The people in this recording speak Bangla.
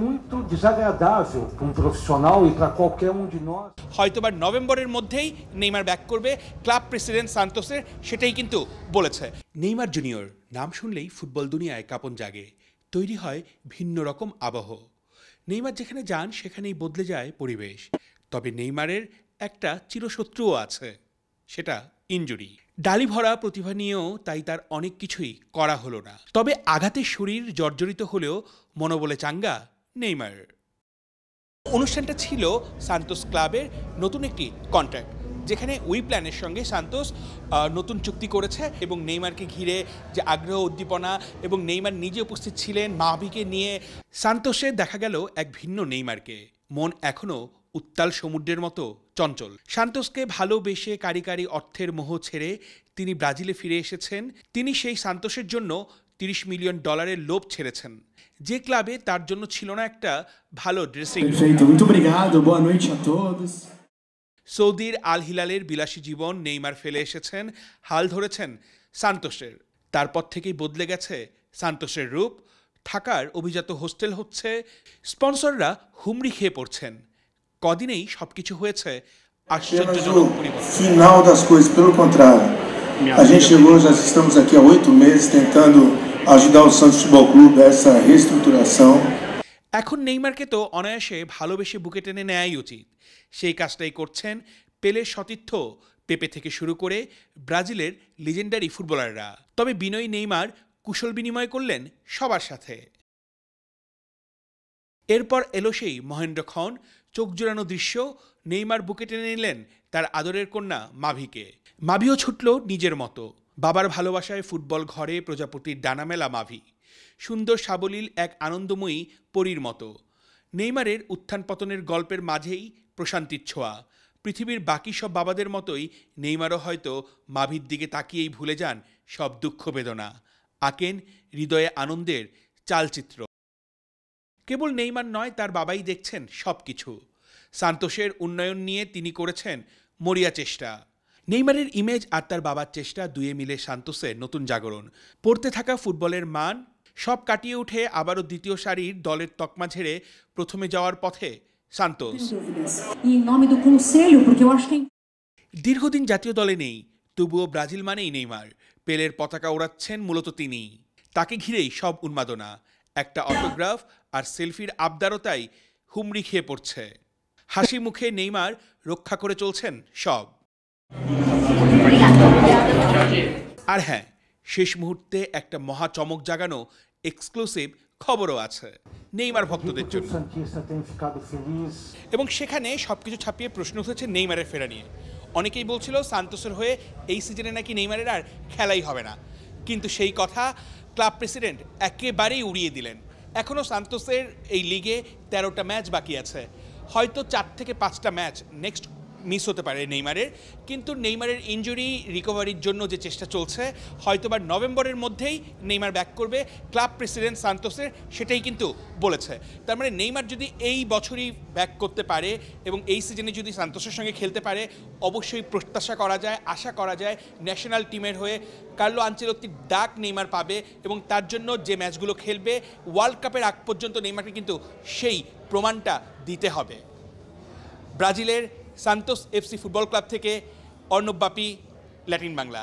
muito desagradável para um profissional e para qualquer um de nós. হয়তোবা নভেম্বরের মধ্যেই নেইমার ব্যাক করবে, ক্লাব প্রেসিডেন্ট সান্তোসের সেটাই কিন্তু বলেছে। নেইমার জুনিয়র নাম শুনলেই ফুটবল দুনিয়ায় কাঁপন জাগে, তৈরি হয় ভিন্ন রকম আবহ। নেইমার যেখানে যান সেখানেই বদলে যায় পরিবেশ। তবে নেইমারের একটা চিরশত্রুও আছে, সেটা ইনজুরি। ডালি ভরা প্রতিভা নিয়েও তাই তার অনেক কিছুই করা হলো না। তবে আঘাতের শরীর জর্জরিত হলেও মনোবলে চাঙ্গা নেইমার। অনুষ্ঠানটা ছিল সান্তোস ক্লাবের নতুন একটি কন্ট্রাক্ট, যেখানে উই প্ল্যানের সঙ্গে সান্তোস নতুন চুক্তি করেছে এবং নেইমারকে ঘিরে যে আগ্রহ উদ্দীপনা এবং নেইমার নিজে উপস্থিত ছিলেন মাভিকে নিয়ে। সান্তোসে দেখা গেল এক ভিন্ন নেইমারকে, মন এখনও উত্তাল সমুদ্রের মতো চঞ্চল। সান্তোসকে ভালোবেসে কারি কারি অর্থের মোহ ছেড়ে তিনি ব্রাজিলে ফিরে এসেছেন। তিনি সেই সান্তোসের জন্য $30 মিলিয়ন লোভ ছেড়েছেন, যে ক্লাবে তার জন্য ছিল না একটা ভালো ড্রেসিং রুম। সৌদির আল হিলালের বিলাসী জীবন নেইমার ফেলে এসেছেন, হাল ধরেছেন সান্তোসের। তারপর থেকেই বদলে গেছে সান্তোসের রূপ। থাকার অভিজাত হোস্টেল হচ্ছে, স্পন্সররা হুমড়ি খেয়ে পড়ছেন। কদিনেই সবকিছু হয়েছে আশ্চর্যজনক পরিবর্তন। Final das coisas, pelo contrário. A gente chegou, já estamos aqui há 8 meses tentando ajudar o Santos Futebol Clube a essa reestruturação. এখন নেইমারকে তো অনায়াসে ভালোবেসে বুকে টেনে নেয়াই উচিত। সেই কাজটাই করছেন পেলের সতীর্থ পেপে থেকে শুরু করে ব্রাজিলের লিজেন্ডারি ফুটবলাররা। তবে বিনয়ী নেইমার কুশল বিনিময় করলেন সবার সাথে। এরপর এলো সেই মহেন্দ্রক্ষণ, চোখ জোড়ানো দৃশ্য। নেইমার বুকে টেনে নিলেন তার আদরের কন্যা মাভিকে। মাভিও ছুটল নিজের মতো। বাবার ভালোবাসায় ফুটবল ঘরে প্রজাপতির ডানা মেলা মাভি, সুন্দর সাবলীল এক আনন্দময়ী পরীর মতো। নেইমারের উত্থান পতনের গল্পের মাঝেই প্রশান্তির ছোঁয়া। পৃথিবীর বাকি সব বাবাদের মতোই নেইমারও হয়তো মাভির দিকে তাকিয়েই ভুলে যান সব দুঃখ বেদনা, আঁকেন হৃদয়ে আনন্দের চালচিত্র। কেবল নেইমার নয়, তার বাবাই দেখছেন সব কিছু। সান্তোসের উন্নয়ন নিয়ে তিনি করেছেন মরিয়া চেষ্টা। নেইমারের ইমেজ আর তার বাবার চেষ্টা দুয়ে মিলে সান্তোসের নতুন জাগরণ। পড়তে থাকা ফুটবলের মান সব কাটিয়ে উঠে আবারও দ্বিতীয় সারির দলের তকমা ঝেড়ে প্রথমে যাওয়ার পথে সান্তোস। দীর্ঘদিন জাতীয় দলে নেই, তবুও ব্রাজিল মানেই নেইমার। পেলের পতাকা ওড়াচ্ছেন মূলত তিনি। তাকে ঘিরেই সব উন্মাদনা। একটা অটোগ্রাফ আর সেলফির আবদারতাই হুমড়ি খেয়ে পড়ছে। হাসি মুখে নেইমার রক্ষা করে চলছেন সব। আর হ্যাঁ, শেষ মুহূর্তে একটা মহা চমক জাগানো এক্সক্লুসিভ খবরও আছে নেইমার ভক্তদের জন্য। এবং সেখানে সবকিছু ছাপিয়ে প্রশ্ন উঠেছে নেইমারের ফেরা নিয়ে। অনেকেই বলছিল সান্তোসের হয়ে এই সিজনে নাকি নেইমারের আর খেলাই হবে না, কিন্তু সেই কথা ক্লাব প্রেসিডেন্ট একেবারেই উড়িয়ে দিলেন। এখনও সান্তোসের এই লিগে 13টা ম্যাচ বাকি আছে। হয়তো 4 থেকে 5টা ম্যাচ নেক্সট মিস হতে পারে নেইমারের, কিন্তু নেইমারের ইনজুরি রিকভারির জন্য যে চেষ্টা চলছে, হয়তোবা নভেম্বরের মধ্যেই নেইমার ব্যাক করবে, ক্লাব প্রেসিডেন্ট সান্তোসের সেটাই কিন্তু বলেছে। তার মানে নেইমার যদি এই বছরই ব্যাক করতে পারে এবং এই সিজনে যদি সান্তোসের সঙ্গে খেলতে পারে, অবশ্যই প্রত্যাশা করা যায়, আশা করা যায় ন্যাশনাল টিমের হয়ে কার্লো আনচেলত্তির ডাক নেইমার পাবে এবং তার জন্য যে ম্যাচগুলো খেলবে ওয়ার্ল্ড কাপের আগ পর্যন্ত নেইমারকে কিন্তু সেই প্রমাণটা দিতে হবে। ব্রাজিলের সান্তোস এফসি ফুটবল ক্লাব থেকে অর্ণব বাপি, ল্যাটিন বাংলা।